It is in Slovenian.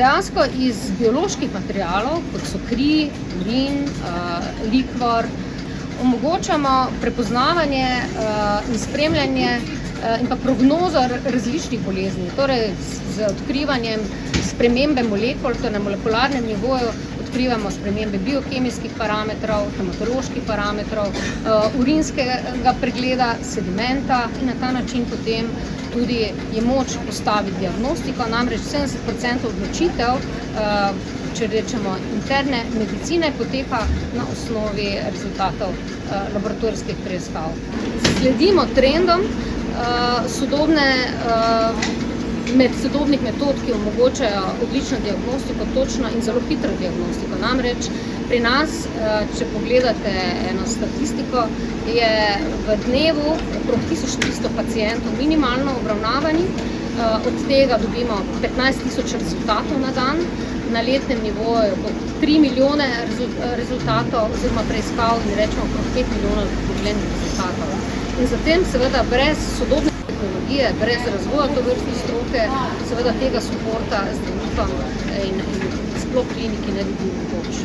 dejansko iz bioloških materialov, kot so kri, urin, likvor, omogočamo prepoznavanje in spremljanje in pa prognozo različnih bolezni, torej z odkrivanjem spremembe molekul, to na molekularnem nivoju odkrivamo spremembe biokemijskih parametrov, hematoloških parametrov, urinskega pregleda, sedimenta in na ta način potem tudi je moč postaviti diagnostiko, namreč 70% odločitev, če rečemo interne medicine, poteka na osnovi rezultatov laboratorijskih preiskav. Sledimo trendom sodobnih metod, ki omogočajo odlično diagnostiko, točno in zelo hitro diagnostiko. Namreč pri nas, če pogledate eno statistiko, je v dnevu okrog 1300 pacientov minimalno obravnavanih, od tega dobimo 15.000 rezultatov na dan, na letnem nivoju okrog 3 milijone rezultatov oziroma preiskav in rečemo okrog 5 milijonov poglednih rezultatov. In zatem seveda brez sodobne tehnologije, brez razvoja tovrstne stroke, seveda tega suporta zdravnikom in sploh kliniki ne bi bil mogoč.